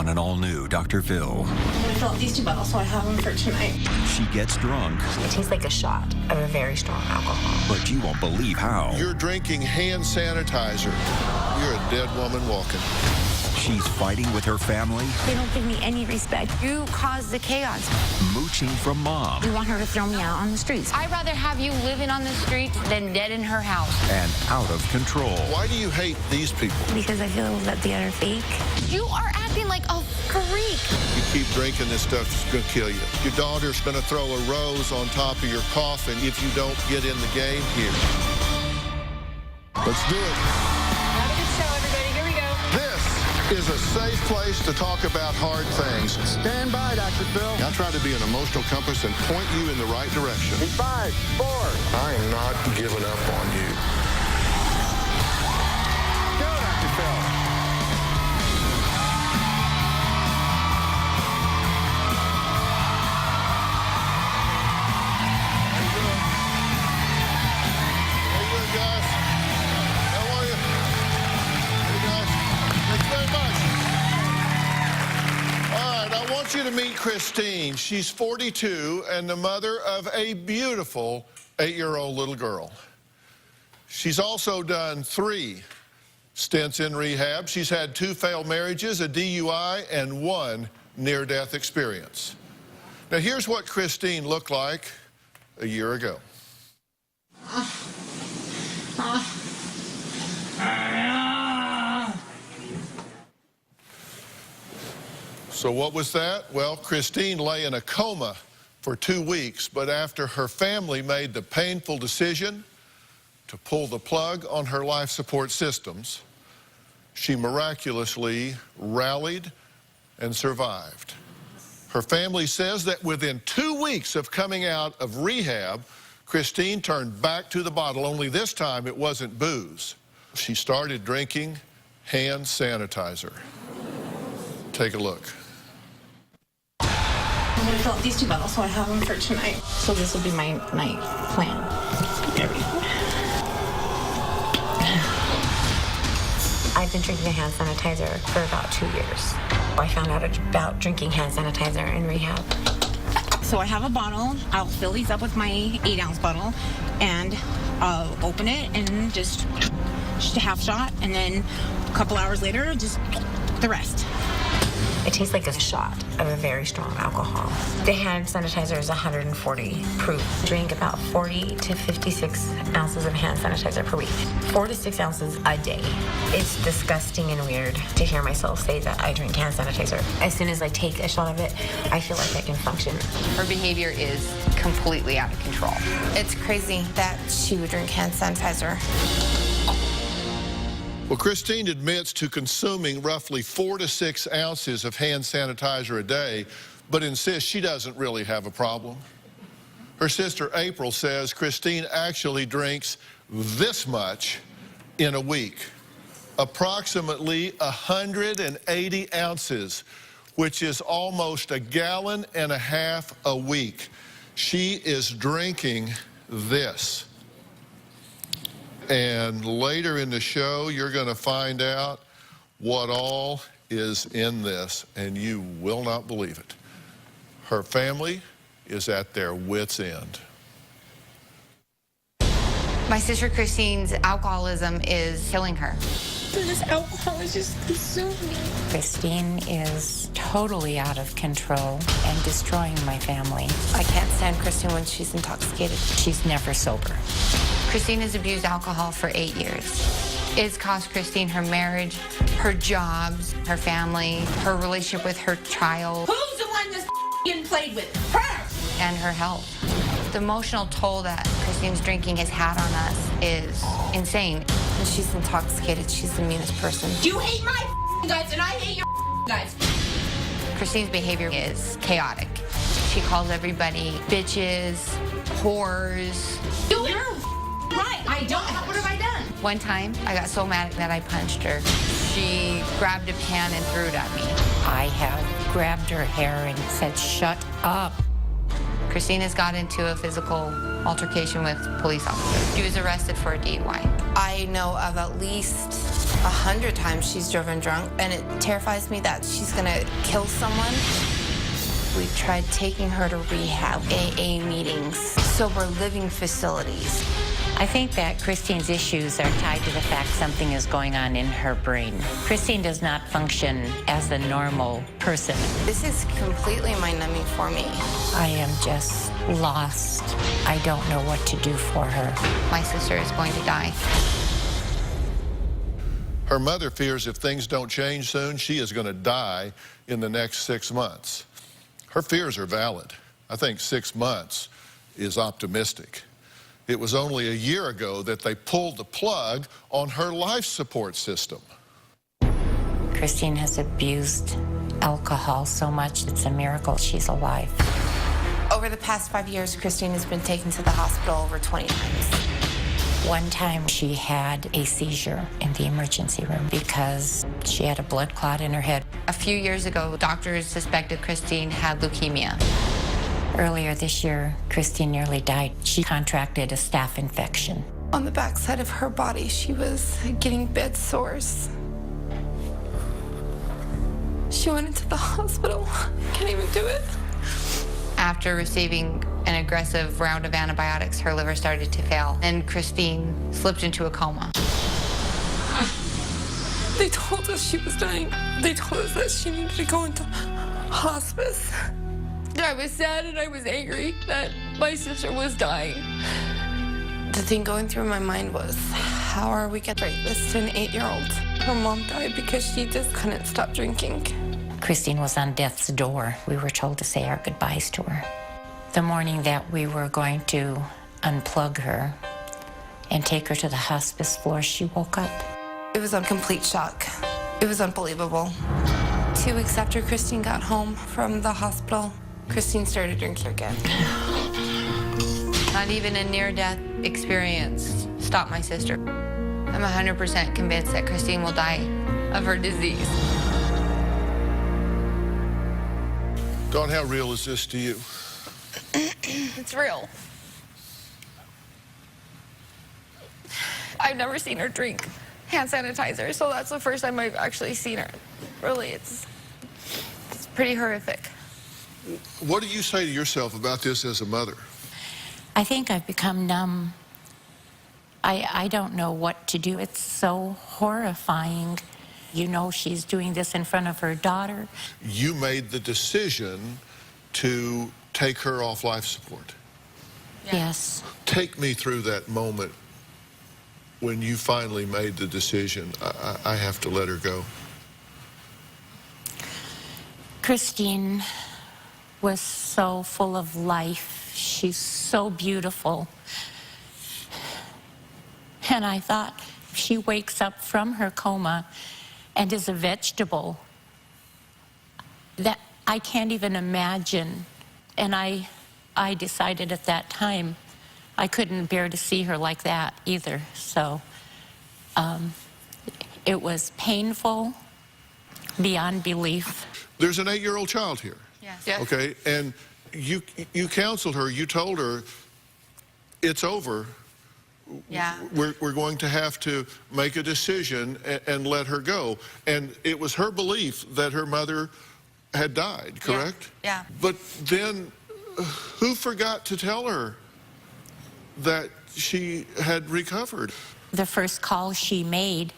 on an all-new Dr. Phil. I'm gonna fill up these 2 bottles so I have them for tonight. She gets drunk, It tastes like a shot of a very strong alcohol. but you won't believe how. You're drinking hand sanitizer. You're a dead woman walking. She's fighting with her family, They don't give me any respect. You caused the chaos. mooching from mom, You want her to throw me out on the streets. I'd rather have you living on the streets than dead in her house. and out of control. Why do you hate these people? Because I feel that they are fake. You are acting like a freak. You keep drinking this stuff, it's going to kill you. Your daughter's going to throw a rose on top of your coffin if you don't get in the game here. Let's do it. Have a good show, everybody. Here we go. This is a safe place to talk about hard things. Stand by, Dr. Phil. I try to be an emotional compass and point you in the right direction. 5, 4. I am not giving up on you. Go, Dr. Phil. How you doing, guys? How are you? Hey, guys. Thanks very much. All right, I want you to meet Christine. She's 42 and the mother of a beautiful 8-year-old little girl. She's also done 3 stints in rehab. She's had 2 failed marriages, a DUI, and 1 near-death experience. Now, here's what Christine looked like a year ago. So what was that? Well, Christine lay in a coma for 2 weeks, but after her family made the painful decision to pull the plug on her life support systems, she miraculously rallied and survived. Her family says that within 2 weeks of coming out of rehab, Christine turned back to the bottle, only this time it wasn't booze. She started drinking hand sanitizer. Take a look. I'm gonna fill up these 2 bottles so I have them for tonight. So this will be my night plan. I've been drinking hand sanitizer for about 2 years. I found out about drinking hand sanitizer in rehab. So I have a bottle. I'll fill these up with my 8-ounce bottle, and I'll open it and just a half shot, and then a couple hours later, just the rest. It tastes like a shot of a very strong alcohol. The hand sanitizer is 140 proof. Drink about 40 to 56 ounces of hand sanitizer per week. 4 to 6 ounces a day. It's disgusting and weird to hear myself say that I drink hand sanitizer. As soon as I take a shot of it, I feel like I can function. Her behavior is completely out of control. It's crazy that she would drink hand sanitizer. Well, Christine admits to consuming roughly 4 to 6 ounces of hand sanitizer a day, but insists she doesn't really have a problem. Her sister April says Christine actually drinks this much in a week, approximately 180 ounces, which is almost 1.5 gallons a week. She is drinking this. And later in the show, you're going to find out what all is in this, and you will not believe it. Her family is at their wits' end. My sister Christine's alcoholism is killing her. This alcohol is just consuming me. Christine is totally out of control and destroying my family. I can't stand Christine when she's intoxicated. She's never sober. Christine has abused alcohol for 8 years. It's cost Christine her marriage, her jobs, her family, her relationship with her child. Who's the one that's getting played with? Her! And her health. The emotional toll that Christine's drinking has had on us is insane. When she's intoxicated, she's the meanest person. You hate my guts and I hate your guts. Christine's behavior is chaotic. She calls everybody bitches, whores. You're right. I don't. What have I done? One time, I got so mad that I punched her. She grabbed a pan and threw it at me. I have grabbed her hair and said, "Shut up." Christine has got into a physical altercation with police officers. She was arrested for a DUI. I know of at least 100 times she's driven drunk, and it terrifies me that she's gonna kill someone. We tried taking her to rehab, AA meetings, sober living facilities. I think that Christine's issues are tied to the fact something is going on in her brain. Christine does not function as a normal person. This is completely mind-numbing for me. I am just lost. I don't know what to do for her. My sister is going to die. Her mother fears if things don't change soon, she is going to die in the next 6 months. Her fears are valid. I think 6 months is optimistic. It was only a year ago that they pulled the plug on her life support system. Christine has abused alcohol so much, it's a miracle she's alive. Over the past 5 years, Christine has been taken to the hospital over 20 times. One time she had a seizure in the emergency room because she had a blood clot in her head. A few years ago, doctors suspected Christine had leukemia. Earlier this year, Christine nearly died. She contracted a staph infection. On the backside of her body, she was getting bed sores. She went into the hospital. Can't even do it. After receiving an aggressive round of antibiotics, her liver started to fail, and Christine slipped into a coma. They told us she was dying. They told us that she needed to go into hospice. I was sad and I was angry that my sister was dying. The thing going through my mind was, how are we going to write this to an 8-year-old? Her mom died because she just couldn't stop drinking. Christine was on death's door. We were told to say our goodbyes to her. The morning that we were going to unplug her and take her to the hospice floor, she woke up. It was a complete shock. It was unbelievable. 2 weeks after Christine got home from the hospital, Christine started drinking again. Not even a near-death experience stopped my sister. I'm 100% convinced that Christine will die of her disease. Dawn, how real is this to you? It's real. I've never seen her drink hand sanitizer, so that's the first time I've actually seen her. Really, it's pretty horrific. What do you say to yourself about this as a mother? I think I've become numb. I don't know what to do. It's so horrifying. You know she's doing this in front of her daughter. You made the decision to take her off life support. Yes. Take me through that moment when you finally made the decision, I have to let her go. Christine was so full of life. She's so beautiful. And I thought, if she wakes up from her coma and is a vegetable, that I can't even imagine. And I decided at that time I couldn't bear to see her like that either. So it was painful beyond belief. There's an 8-year-old child here. Yes. Okay, and you counseled her, you told her, it's over. Yeah. We're going to have to make a decision and let her go. And it was her belief that her mother had died, correct? Yeah. But then who forgot to tell her that she had recovered? The first call she made,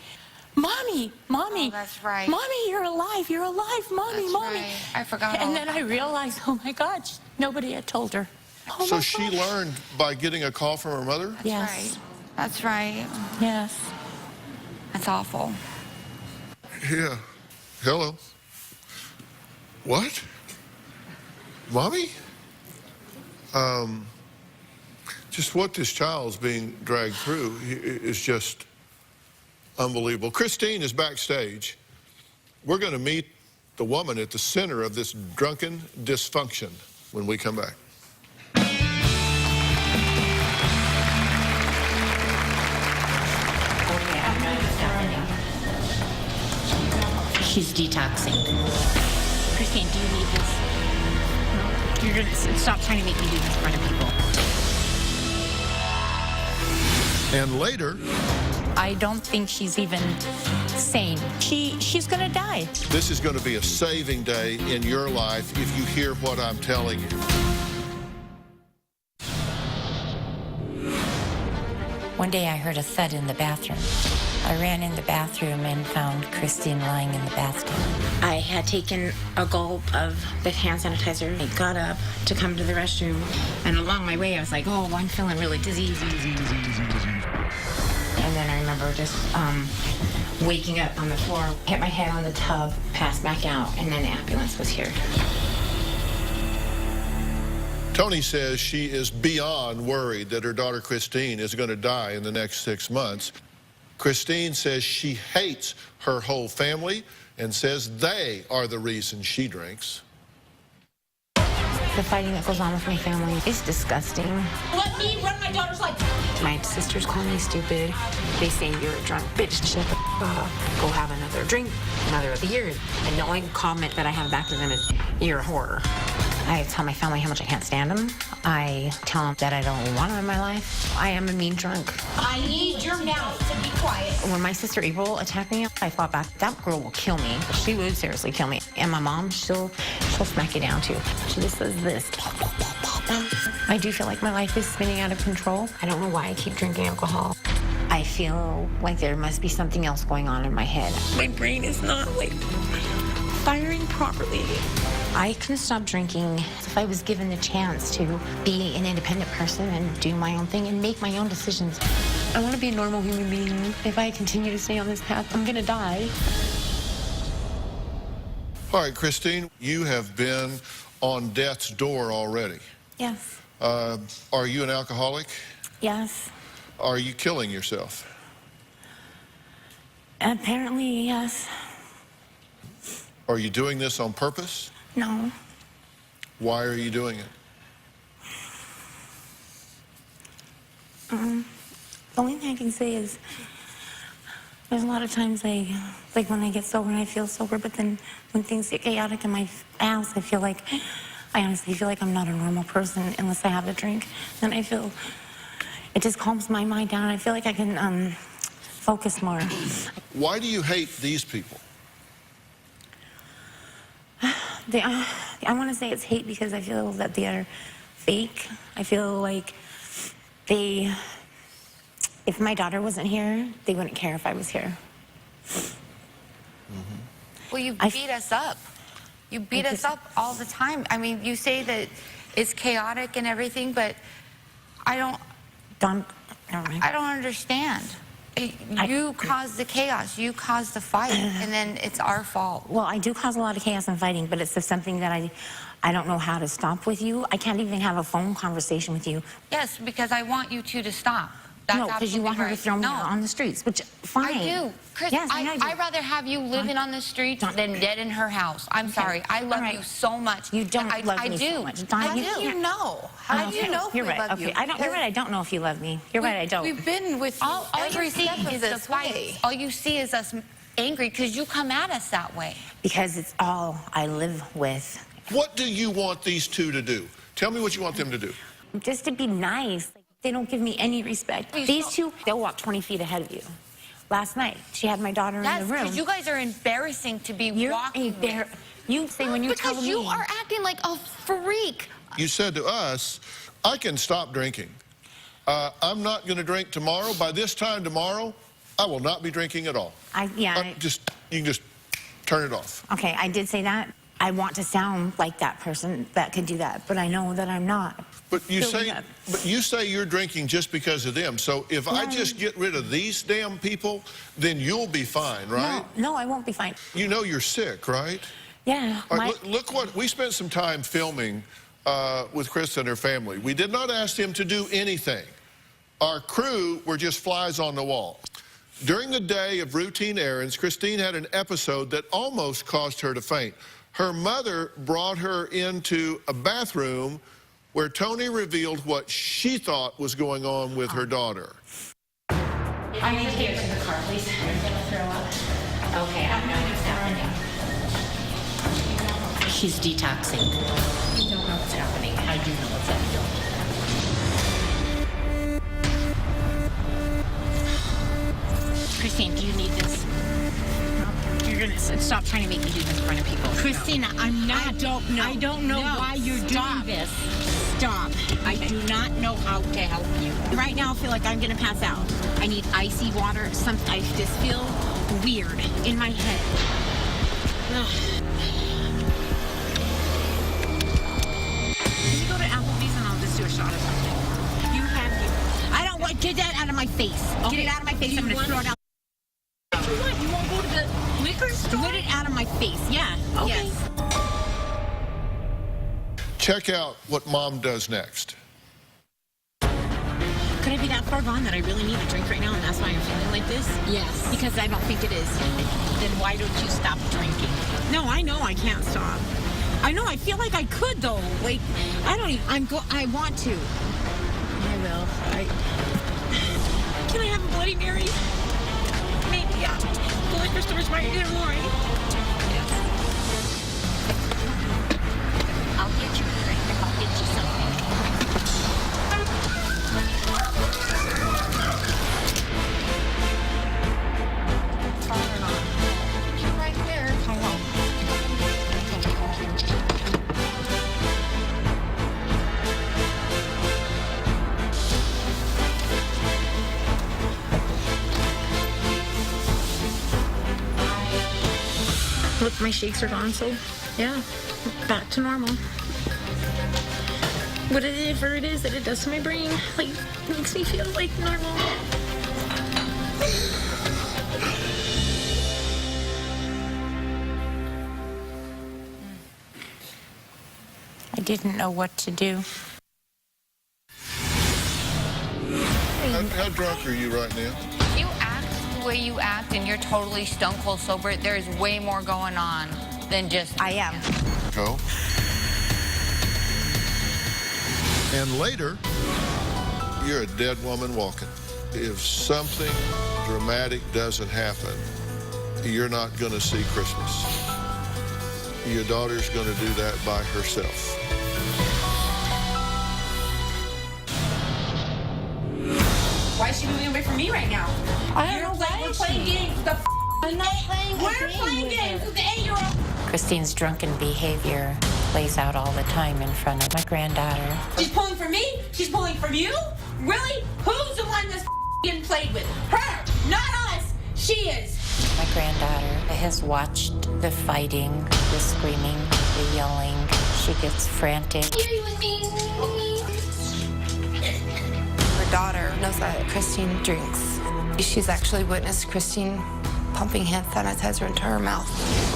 Mommy, Mommy. Oh, that's right. Mommy, you're alive, Mommy, That's Mommy. right. I forgot all And then about I realized, oh my God, nobody had told her. Oh So my she God. learned by getting a call from her mother? Yes. Right. That's right. Yes. That's awful. Yeah. Hello. What? Mommy? Just what this child's being dragged through is just unbelievable. Christine is backstage. We're going to meet the woman at the center of this drunken dysfunction when we come back. She's detoxing. Christine, do you need this? You're gonna stop trying to make me do this in front of people. And later, I don't think she's even sane. She's gonna die. this is going to be a saving day in your life if you hear what I'm telling you. One day I heard a thud in the bathroom. I ran in the bathroom and found Christine lying in the bathtub. I had taken a gulp of the hand sanitizer. I got up to come to the restroom, and along my way I was like, oh, I'm feeling really dizzy. And then I remember just waking up on the floor, hit my head on the tub, passed back out, and then the ambulance was here. Tony says she is beyond worried that her daughter Christine is going to die in the next 6 months. Christine says she hates her whole family and says they are the reason she drinks. The fighting that goes on with my family is disgusting. Let me run my daughter's life. My sisters call me stupid. They say you're a drunk bitch. Shut the up. Go have another drink, mother of the year. And the only comment that I have back to them is, you're a whore. I tell my family how much I can't stand them. I tell them that I don't want them in my life. I am a mean drunk. I need your mouth to be quiet. When my sister April attacked me, I fought back. That girl will kill me. She would seriously kill me. And my mom, she'll smack you down too. She just says this. I do feel like my life is spinning out of control. I don't know why I keep drinking alcohol. I feel like there must be something else going on in my head. My brain is not firing properly. I can stop drinking if I was given the chance to be an independent person and do my own thing and make my own decisions. I want to be a normal human being. If I continue to stay on this path, I'm going to die. All right, Christine, you have been on death's door already. Yes. Are you an alcoholic? Yes. Are you killing yourself? Apparently, yes. Are you doing this on purpose? No. Why are you doing it? The only thing I can say is there's a lot of times when I get sober and I feel sober, but then when things get chaotic in my ass, I honestly feel like I'm not a normal person unless I have a drink. Then I feel it just calms my mind down. I feel like I can focus more. Why do you hate these people? I want to say it's hate because I feel that they are fake. I feel like if my daughter wasn't here, they wouldn't care if I was here. Well, you beat us up. You beat us up all the time. I mean, you say that it's chaotic and everything, but I don't understand. You caused the chaos. You caused the fight, and then it's our fault. Well, I do cause a lot of chaos and fighting, but it's just something that I don't know how to stop with you. I can't even have a phone conversation with you. Yes, because I want you two to stop. That's no, because you want her to throw me out on the streets, which, fine. I do. Chris, yes, I'd rather have you living on the streets than dead in her house. I'm sorry. I love you so much. You don't love me so much. How do you know? How do you know if You're we right. love you? You're right. I don't know if you love me. You're right. I don't. We've been with you All you every see step of is the this fight. way. All you see is us angry because you come at us that way. Because it's all I live with. What do you want these two to do? Tell me what you want them to do. Just to be nice. They don't give me any respect. These two, they'll walk 20 feet ahead of you. Last night, she had my daughter in the room. Because you guys are embarrassing to be walking with. You say when you tell me. Because you are acting like a freak. You said to us, I can stop drinking. I'm not going to drink tomorrow. By this time tomorrow, I will not be drinking at all. You can just turn it off. Okay, I did say that. I want to sound like that person that could do that, but I know that I'm not. But you say you're drinking just because of them. So if I just get rid of these damn people, then you'll be fine, right? No, I won't be fine. You know you're sick, right? Yeah. Look what we spent some time filming with Chris and her family. We did not ask them to do anything. Our crew were just flies on the wall. During the day of routine errands, Christine had an episode that almost caused her to faint. Her mother brought her into a bathroom where Tony revealed what she thought was going on with her daughter. I need to get to the car, please. I'm going to throw up. Okay, I'm going to stand down. She's detoxing. You don't know what's happening. I do know what's happening. Christine, do you need this? You're gonna stop trying to make me do this in front of people. Christina, I'm not. I don't know why you're doing this. Stop. I do not know how to help you. Right now, I feel like I'm gonna pass out. I need icy water. I just feel weird in my head. Ugh. Can you go to Applebee's and I'll just do a shot or something? You have you. I don't want. Get that out of my face. Okay. Get it out of my face. I'm gonna throw it out. What you want? You won't go to the liquor store? Get it out of my face. Yeah. Okay. Yes. Check out what Mom does next. Could I be that far gone that I really need a drink right now and that's why I'm feeling like this? Yes. Because I don't think it is. Then why don't you stop drinking? No, I know I can't stop. I know, I feel like I could though. Like, I don't even, I want to. I will. Can I have a Bloody Mary? Maybe, yeah. The liquor store's right here, Lori. Yes. I'll get you a drink. I'll get you something. You're right there. Hello. Look, my shakes are gone, so yeah, back to normal. Whatever it is that it does to my brain, like, makes me feel like normal. I didn't know what to do. How drunk are you right now? You act the way you act and you're totally stone cold sober. There's way more going on than just... I am. Go. And later, you're a dead woman walking. If something dramatic doesn't happen, you're not going to see Christmas. Your daughter's going to do that by herself. Why is she moving away from me right now? I don't know We're playing games. I'm not playing We're playing games with the 8-year-old. Christine's drunken behavior plays out all the time in front of my granddaughter. She's pulling for me? She's pulling from you? Really? Who's the one that's getting played with? Her, not us. She is. My granddaughter has watched the fighting, the screaming, the yelling. She gets frantic. Her daughter knows that Christine drinks. She's actually witnessed Christine pumping hand sanitizer into her mouth.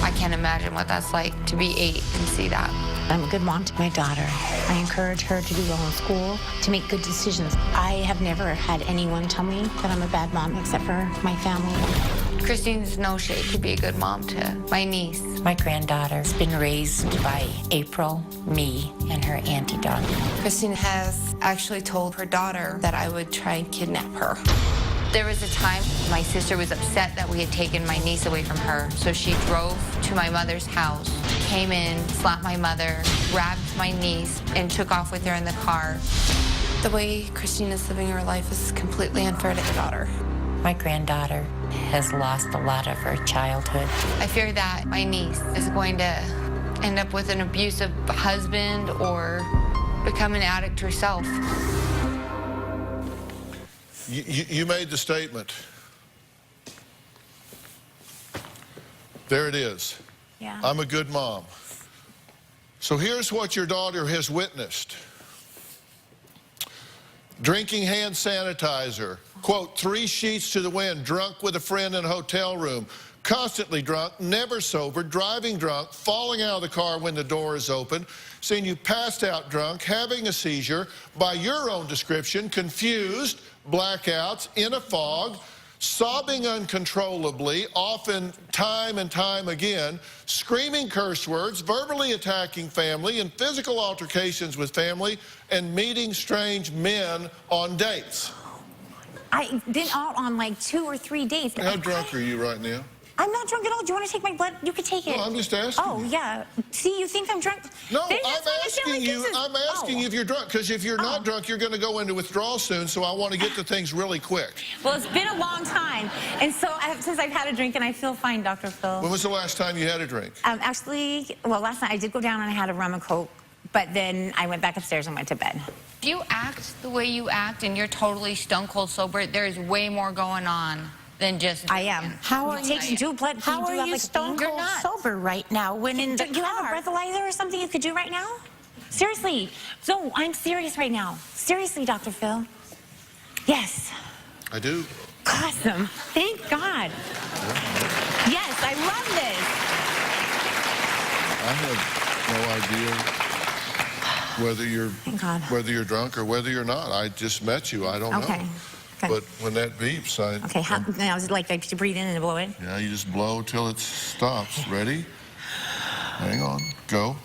I can't imagine what that's like to be 8 and see that. I'm a good mom to my daughter. I encourage her to do well in school, to make good decisions. I have never had anyone tell me that I'm a bad mom except for my family. Christine's no shade to be a good mom to my niece. My granddaughter's been raised by April, me, and her auntie Dawn. Christine has actually told her daughter that I would try and kidnap her. There was a time my sister was upset that we had taken my niece away from her, so she drove to my mother's house, came in, slapped my mother, grabbed my niece, and took off with her in the car. The way Christine is living her life is completely unfair to her daughter. My granddaughter has lost a lot of her childhood. I fear that my niece is going to end up with an abusive husband or become an addict herself. You made the statement. There it is. Yeah. I'm a good mom. So here's what your daughter has witnessed. Drinking hand sanitizer, quote, 3 sheets to the wind, drunk with a friend in a hotel room, constantly drunk, never sober, driving drunk, falling out of the car when the door is open, seeing you passed out drunk, having a seizure, by your own description, confused, blackouts, in a fog, sobbing uncontrollably, often time and time again, screaming curse words, verbally attacking family, and physical altercations with family, and meeting strange men on dates. I've been out on like 2 or 3 days. How drunk are you right now? I'm not drunk at all. Do you want to take my blood? You could take it. No, I'm just asking. Oh, yeah. See, you think I'm drunk? No, Then I'm that's why I sound asking like you. this is- I'm asking you if you're drunk, because if you're not drunk, you're going to go into withdrawal soon. So I want to get to things really quick. Well, it's been a long time, and so since I've had a drink, and I feel fine, Dr. Phil. When was the last time you had a drink? Actually, well, last night I did go down and I had a rum and Coke, but then I went back upstairs and went to bed. If you act the way you act and you're totally stone cold sober, there's way more going on than just. I am. How are you do blood? How do are have, you like, stone You're cold not. sober right now when in the Do you have a car? breathalyzer or something you could do right now? Seriously. No, I'm serious right now. Seriously, Dr. Phil. Yes. I do. Awesome. Thank God. Yes, I love this. I have no idea Thank God. whether you're drunk or whether you're not. I just met you. I don't Okay. know. Okay. But when that beeps, Okay, now is it like you breathe in and blow in? yeah, you just blow till it stops. Ready? Hang on. Go.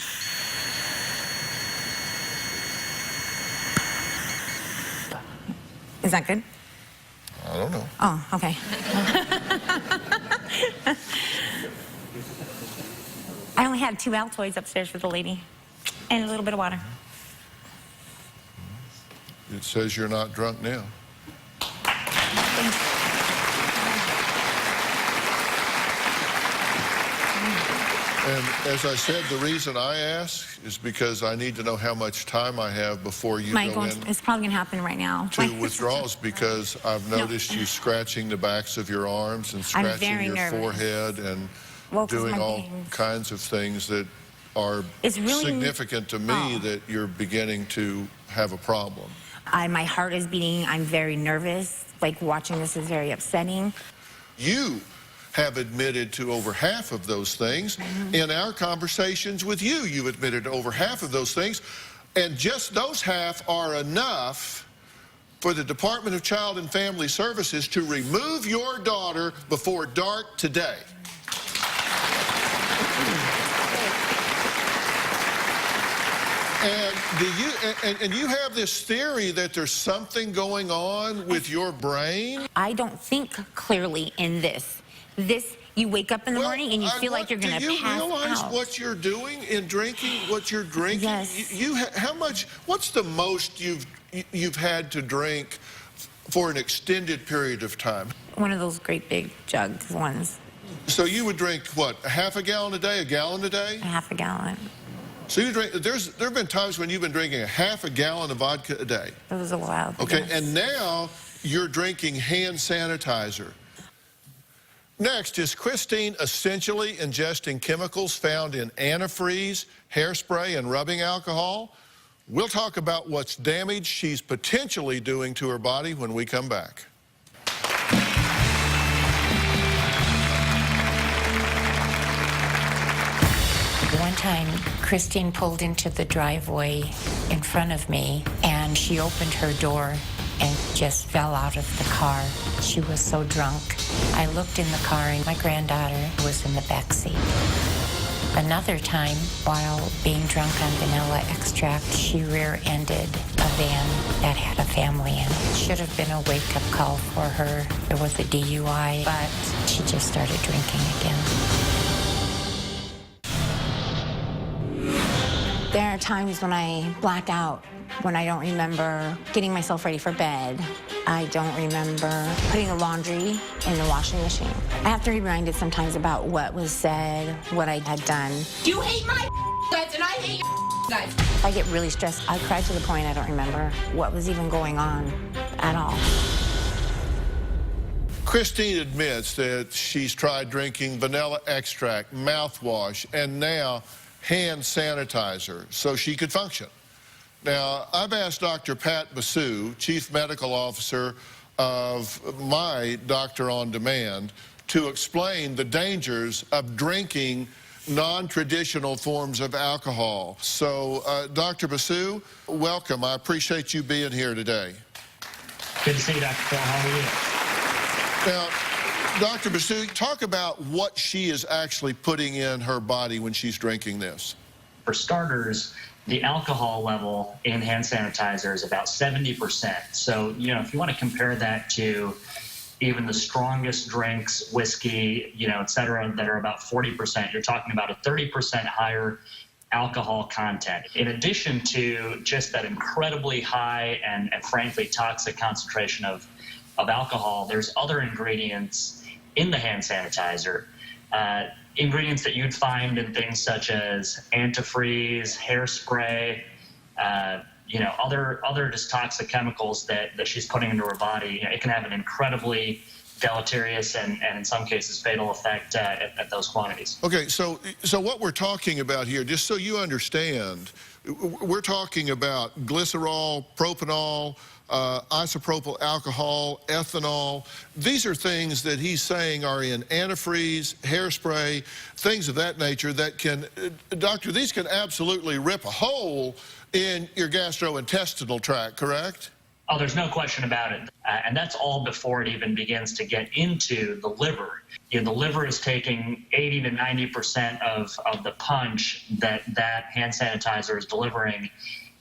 Is that good? I don't know. Oh, okay. I only had 2 Altoids upstairs for the lady and a little bit of water. It says you're not drunk now. And as I said, the reason I ask is because I need to know how much time I have before you go in It's probably going to happen right now. to withdrawals, because I've noticed you scratching the backs of your arms and scratching very your nervous. forehead and Well, 'cause doing my all veins. kinds of things that are It's really- significant to me that you're beginning to have a problem. My heart is beating. I'm very nervous. Like, watching this is very upsetting. You have admitted to over half of those things. In our conversations with you, you've admitted to over half of those things. And just those half are enough for the Department of Child and Family Services to remove your daughter before dark today. And you have this theory that there's something going on with your brain? I don't think clearly in this. You wake up in the morning and you feel like you're going to pass Do you realize out. what you're doing in drinking, what you're drinking? Yes. How much, what's the most you've had to drink for an extended period of time? One of those great big jugs ones. So you would drink, what, a half a gallon a day, a gallon a day? A half a gallon. So you drink, there have been times when you've been drinking a half a gallon of vodka a day. It was a while. Okay, yes. and now you're drinking hand sanitizer. Next, is Christine essentially ingesting chemicals found in antifreeze, hairspray, and rubbing alcohol? We'll talk about what's damage she's potentially doing to her body when we come back. One time, Christine pulled into the driveway in front of me, and she opened her door and just fell out of the car. She was so drunk. I looked in the car, and my granddaughter was in the back seat. Another time, while being drunk on vanilla extract, she rear-ended a van that had a family in it. Should have been a wake-up call for her. There was a DUI, but she just started drinking again. There are times when I black out, when I don't remember getting myself ready for bed. I don't remember putting the laundry in the washing machine. I have to be reminded sometimes about what was said, what I had done. You hate my guts and I hate your guts. If I get really stressed, I cry to the point I don't remember what was even going on at all. Christine admits that she's tried drinking vanilla extract, mouthwash, and now hand sanitizer so she could function. Now, I've asked Dr. Pat Basu, Chief Medical Officer of my Doctor on Demand, to explain the dangers of drinking non-traditional forms of alcohol. So, Dr. Basu, welcome. I appreciate you being here today. Good to see you, Dr. Phil. How are you? Now, Dr. Basu, talk about what she is actually putting in her body when she's drinking this. For starters, the alcohol level in hand sanitizer is about 70%. So, if you want to compare that to, even the strongest drinks, whiskey, et cetera, that are about 40%, you're talking about a 30% higher alcohol content. In addition to just that incredibly high and frankly toxic concentration of alcohol, there's other ingredients in the hand sanitizer. Ingredients that you'd find in things such as antifreeze, hairspray, other just toxic chemicals that she's putting into her body. It can have an incredibly deleterious and in some cases fatal effect at those quantities. Okay, so what we're talking about here, just so you understand, we're talking about glycerol, propanol, isopropyl alcohol, ethanol. These are things that he's saying are in antifreeze, hairspray, things of that nature that can, doctor, these can absolutely rip a hole in your gastrointestinal tract, correct? Oh, there's no question about it. And that's all before it even begins to get into the liver. The liver is taking 80 to 90% of the punch that hand sanitizer is delivering,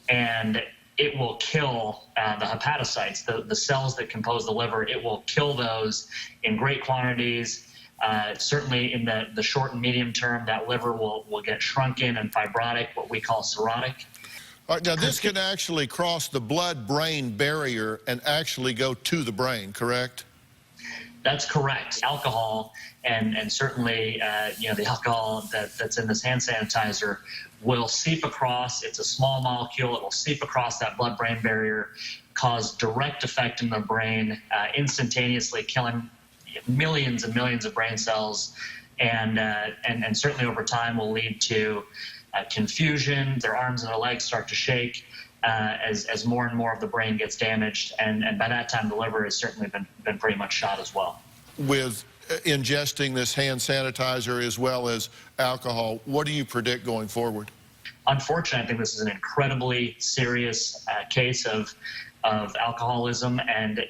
and it will kill the hepatocytes, the cells that compose the liver. It will kill those in great quantities. Certainly in the short and medium term, that liver will get shrunken and fibrotic, what we call cirrhotic. All right, now this can actually cross the blood-brain barrier and actually go to the brain, correct? That's correct. Alcohol and certainly the alcohol that's in this hand sanitizer will seep across. It's a small molecule. It will seep across that blood-brain barrier, cause direct effect in the brain, instantaneously killing millions and millions of brain cells, and certainly over time will lead to confusion. Their arms and their legs start to shake as more and more of the brain gets damaged, and by that time the liver has certainly been pretty much shot as well. With ingesting this hand sanitizer as well as alcohol, what do you predict going forward? Unfortunately, I think this is an incredibly serious case of alcoholism, and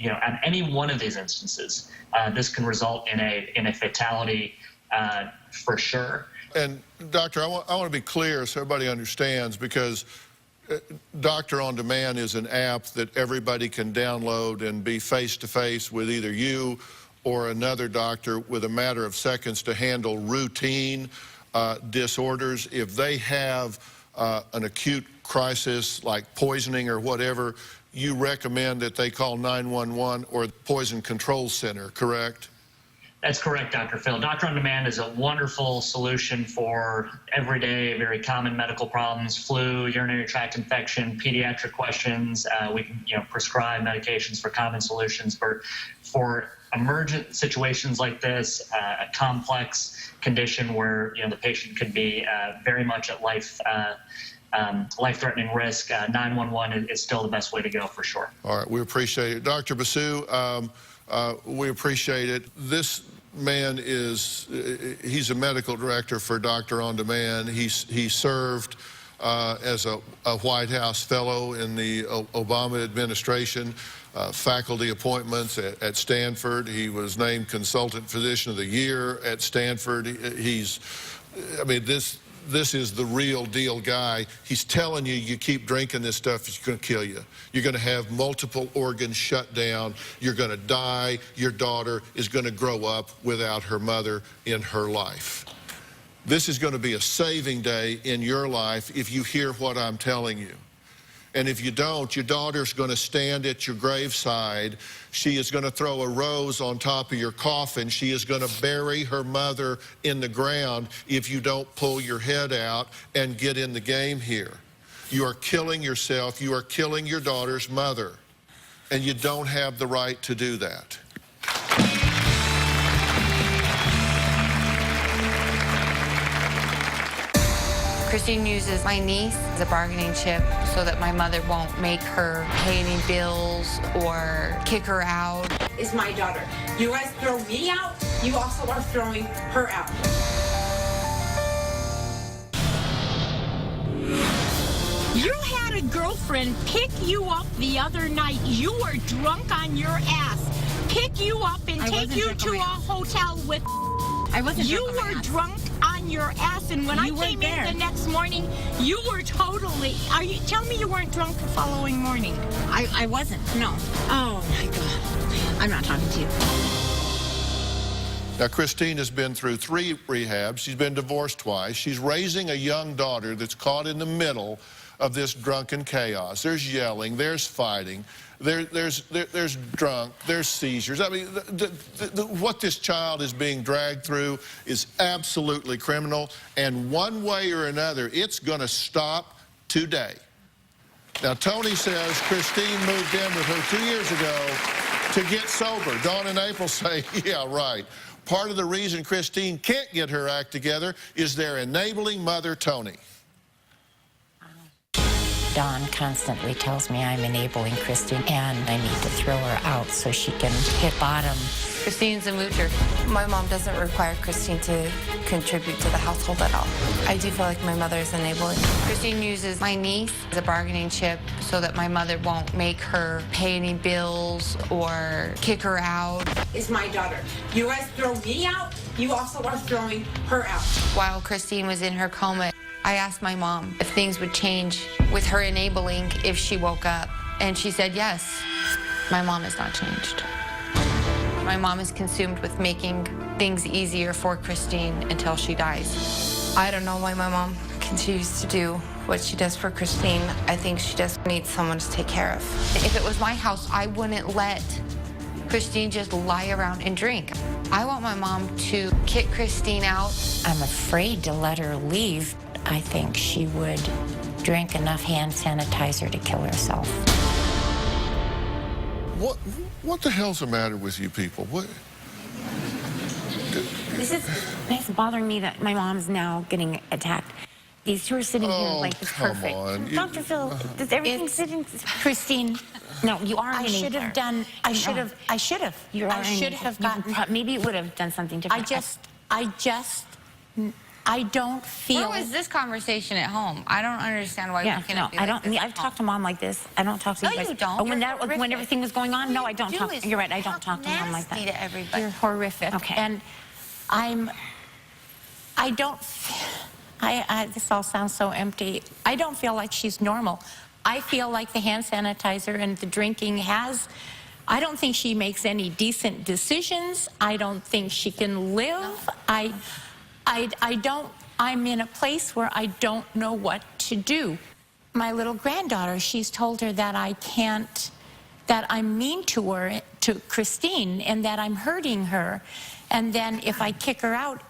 on any one of these instances, this can result in a fatality for sure. And doctor, I want to be clear so everybody understands, because Doctor on Demand is an app that everybody can download and be face-to-face with either you or another doctor with a matter of seconds to handle routine disorders. If they have an acute crisis like poisoning or whatever, you recommend that they call 911 or the Poison Control Center, correct? That's correct, Dr. Phil. Doctor on Demand is a wonderful solution for everyday, very common medical problems: flu, urinary tract infection, pediatric questions. We can prescribe medications for common solutions. For emergent situations like this, a complex condition where the patient could be very much at life-threatening risk, 911 is still the best way to go for sure. All right, we appreciate it. Dr. Basu, we appreciate it. This man he's a medical director for Doctor on Demand. He served as a White House fellow in the Obama administration, faculty appointments at Stanford. He was named Consultant Physician of the Year at Stanford. This is the real deal guy. He's telling you keep drinking this stuff, it's going to kill you. You're going to have multiple organs shut down. You're going to die. Your daughter is going to grow up without her mother in her life. This is going to be a saving day in your life if you hear what I'm telling you. And if you don't, your daughter's going to stand at your graveside. She is going to throw a rose on top of your coffin. She is going to bury her mother in the ground if you don't pull your head out and get in the game here. You are killing yourself. You are killing your daughter's mother. And you don't have the right to do that. Christine uses my niece as a bargaining chip so that my mother won't make her pay any bills or kick her out. Is my daughter. You guys throw me out, you also are throwing her out. You had a girlfriend pick you up the other night. You were drunk on your ass. Pick you up and take you to a hotel with. I wasn't. You were drunk on on your ass, and when I came in the next morning, you were totally. Tell me you weren't drunk the following morning. I wasn't. No. Oh my God. I'm not talking to you. Now, Christine has been through 3 rehabs. She's been divorced twice. She's raising a young daughter that's caught in the middle of this drunken chaos. There's yelling, there's fighting, there's drunk, there's seizures. I mean, what this child is being dragged through is absolutely criminal, and one way or another, it's going to stop today. Now, Tony says Christine moved in with her 2 years ago to get sober. Dawn and April say, yeah, right. Part of the reason Christine can't get her act together is their enabling mother, Tony. Dawn constantly tells me I'm enabling Christine, and I need to throw her out so she can hit bottom. Christine's a moocher. My mom doesn't require Christine to contribute to the household at all. I do feel like my mother is enabling. Christine uses my niece as a bargaining chip so that my mother won't make her pay any bills or kick her out. Is my daughter. You guys throw me out, you also are throwing her out. While Christine was in her coma, I asked my mom if things would change with her enabling if she woke up, and she said yes. My mom has not changed. My mom is consumed with making things easier for Christine until she dies. I don't know why my mom continues to do what she does for Christine. I think she just needs someone to take care of. If it was my house, I wouldn't let Christine just lie around and drink. I want my mom to kick Christine out. I'm afraid to let her leave. I think she would drink enough hand sanitizer to kill herself. What the hell's the matter with you people? What? It's bothering me that my mom's now getting attacked. These two are sitting here like it's perfect. On. Dr. Phil, does everything sitting? Christine, No, you are. I should have done. I should have. I should have. You are. I should have gotten. Maybe you would have done something different. I don't feel. Where was this conversation at home? I don't understand why we can't do I like don't. this at I've talked to Mom like this. I don't talk to No, you guys. you don't. Oh, when You're horrific. when everything was going on, no, I don't talk. You're right. I don't talk to Mom like that. Nasty to everybody. You're horrific. Okay. And I don't. This all sounds so empty. I don't feel like she's normal. I feel like the hand sanitizer and the drinking has. I don't think she makes any decent decisions. I don't think she can live. I don't. I'm in a place where I don't know what to do. My little granddaughter, she's told her that I can't, that I'm mean to her, to Christine, and that I'm hurting her. And then if I kick her out,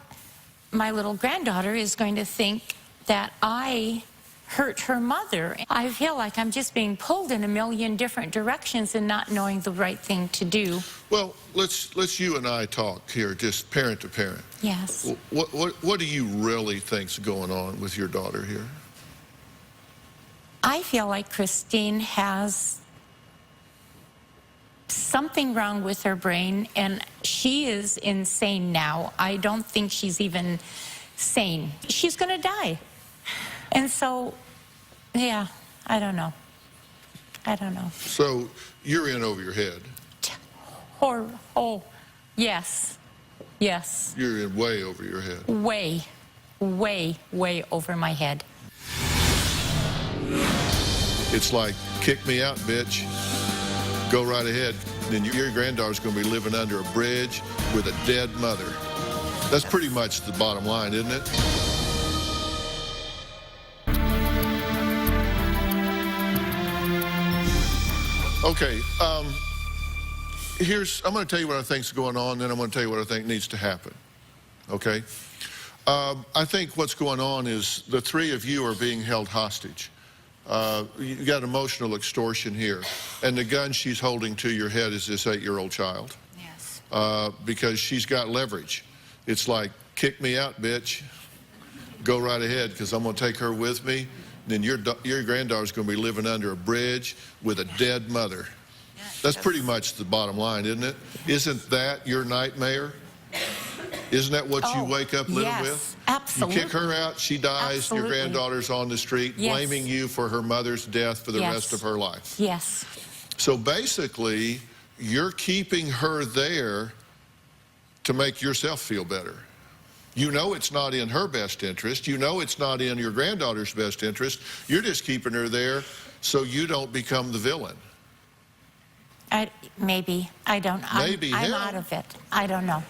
my little granddaughter is going to think that I hurt her mother. I feel like I'm just being pulled in a million different directions and not knowing the right thing to do. Well, let's you and I talk here, just parent to parent. Yes. What do you really think's going on with your daughter here? I feel like Christine has something wrong with her brain, and she is insane now. I don't think she's even sane. She's going to die. And so, yeah, I don't know. I don't know. So you're in over your head. Oh, yes. Yes. You're in way over your head. Way, way, way over my head. It's like, kick me out, bitch. Go right ahead. Then your granddaughter's going to be living under a bridge with a dead mother. That's pretty much the bottom line, isn't it? Okay, I'm going to tell you what I think's going on, then I'm going to tell you what I think needs to happen. Okay? I think what's going on is the 3 of you are being held hostage. You got emotional extortion here, and the gun she's holding to your head is this 8-year-old child. Yes. Because she's got leverage. It's like, kick me out, bitch. Go right ahead, because I'm going to take her with me. Then your granddaughter's going to be living under a bridge with a dead mother. That's pretty much the bottom line, isn't it? Isn't that your nightmare? Isn't that what you wake up living with? Absolutely. You kick her out, she dies, Absolutely. your granddaughter's on the street blaming you for her mother's death for the rest of her life. Yes. So basically, you're keeping her there to make yourself feel better. You know it's not in her best interest. You know it's not in your granddaughter's best interest. You're just keeping her there so you don't become the villain. Maybe. I don't know. Maybe, I'm hell. out of it. I don't know.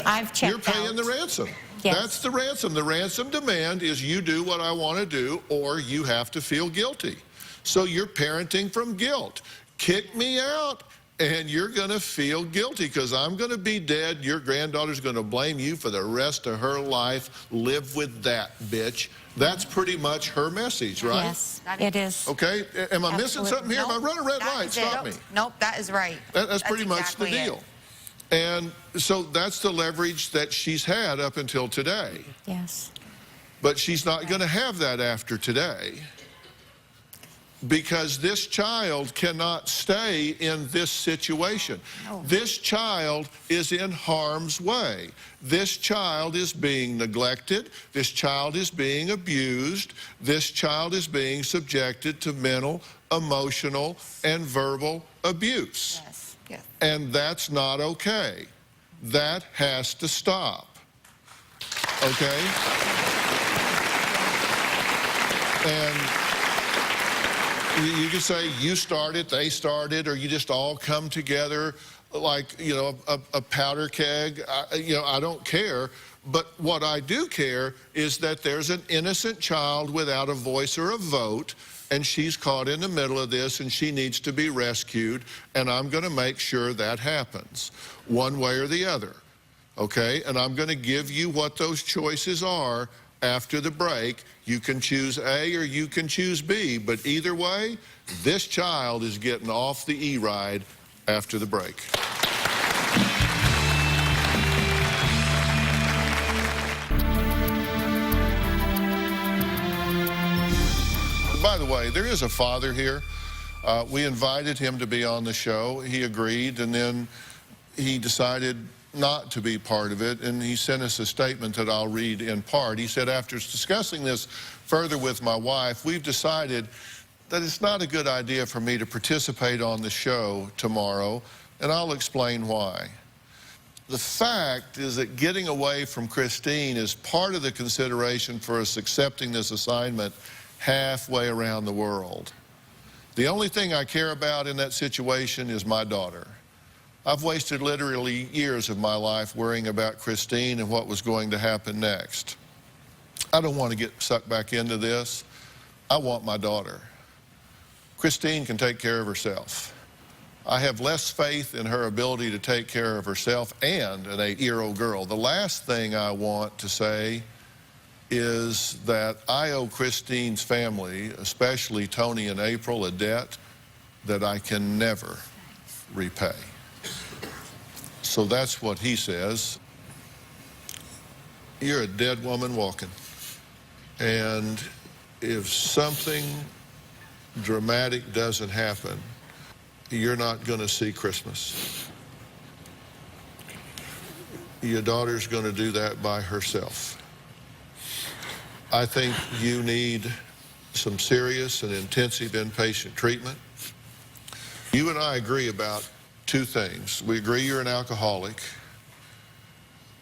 I've checked You're paying out. the ransom. Yes. That's the ransom. The ransom demand is you do what I want to do or you have to feel guilty. So you're parenting from guilt. Kick me out and you're going to feel guilty because I'm going to be dead. Your granddaughter's going to blame you for the rest of her life. Live with that, bitch. That's pretty much her message, right? Yes, it is. Okay? Am I missing Absolutely. something here? Nope, If I run a red that light, is it. stop me. Nope, that is right. That's pretty much exactly the it. deal. And so that's the leverage that she's had up until today. Yes. But she's not going to have that after today because this child cannot stay in this situation. No. This child is in harm's way. This child is being neglected. This child is being abused. This child is being subjected to mental, emotional, and verbal abuse. Yes, yes. And that's not okay. That has to stop. Okay? And you can say you started, they started, or you just all come together like, you know, a powder keg. I don't care. But what I do care is that there's an innocent child without a voice or a vote, and she's caught in the middle of this, and she needs to be rescued, and I'm going to make sure that happens one way or the other, okay? And I'm going to give you what those choices are after the break. You can choose A or you can choose B, but either way, this child is getting off the E-ride after the break. By the way, there is a father here. We invited him to be on the show. He agreed, and then he decided not to be part of it, and he sent us a statement that I'll read in part. He said, after discussing this further with my wife, we've decided that it's not a good idea for me to participate on the show tomorrow, and I'll explain why. The fact is that getting away from Christine is part of the consideration for us accepting this assignment halfway around the world. The only thing I care about in that situation is my daughter. I've wasted literally years of my life worrying about Christine and what was going to happen next. I don't want to get sucked back into this. I want my daughter. Christine can take care of herself. I have less faith in her ability to take care of herself and an 8-year-old girl. The last thing I want to say is that I owe Christine's family, especially Tony and April, a debt that I can never repay. So that's what he says. You're a dead woman walking. And if something dramatic doesn't happen, you're not going to see Christmas. Your daughter's going to do that by herself. I think you need some serious and intensive inpatient treatment. You and I agree about two things. We agree you're an alcoholic,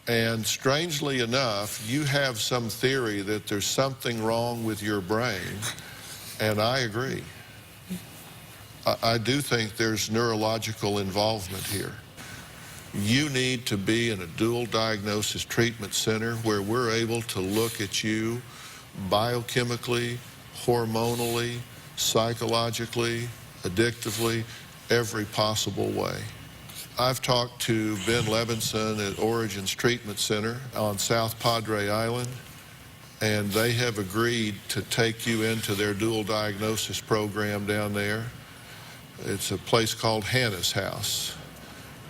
and strangely enough, you have some theory that there's something wrong with your brain, and I agree. I do think there's neurological involvement here. You need to be in a dual diagnosis treatment center where we're able to look at you biochemically, hormonally, psychologically, addictively, every possible way. I've talked to Ben Levinson at Origins Treatment Center on South Padre Island, and they have agreed to take you into their dual diagnosis program down there. It's a place called Hannah's House,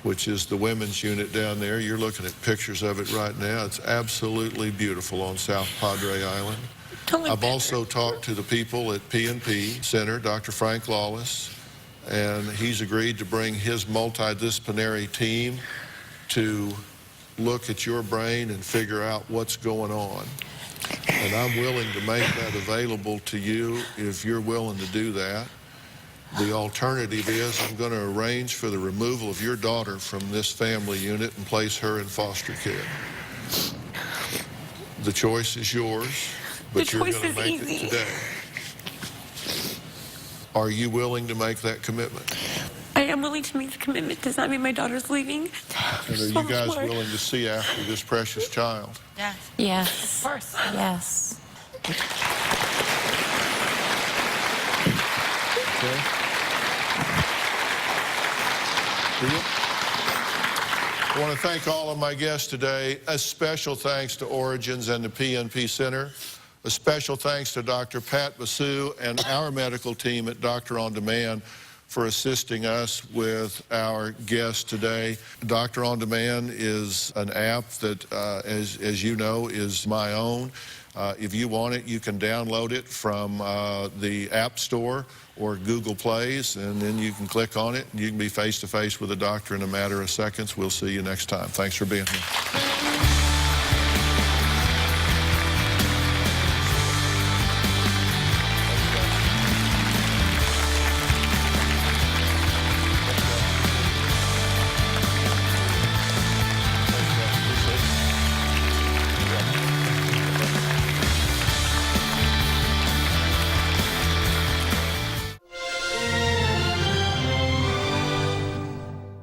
which is the women's unit down there. You're looking at pictures of it right now. It's absolutely beautiful on South Padre Island. I've also talked to the people at P&P Center, Dr. Frank Lawless, and he's agreed to bring his multidisciplinary team to look at your brain and figure out what's going on. And I'm willing to make that available to you if you're willing to do that. The alternative is I'm going to arrange for the removal of your daughter from this family unit and place her in foster care. The choice is yours, but you're going to make it today. Are you willing to make that commitment? I am willing to make the commitment. Does that mean my daughter's leaving? And are you guys willing to see after this precious child? Yes. Yes. Of course. Yes. Okay. Deal? I want to thank all of my guests today. A special thanks to Origins and the PNP Center. A special thanks to Dr. Pat Basu and our medical team at Doctor On Demand for assisting us with our guests today. Doctor On Demand is an app that, as you know, is my own. If you want it, you can download it from the App Store or Google Plays, and then you can click on it, and you can be face-to-face with a doctor in a matter of seconds. We'll see you next time. Thanks for being here.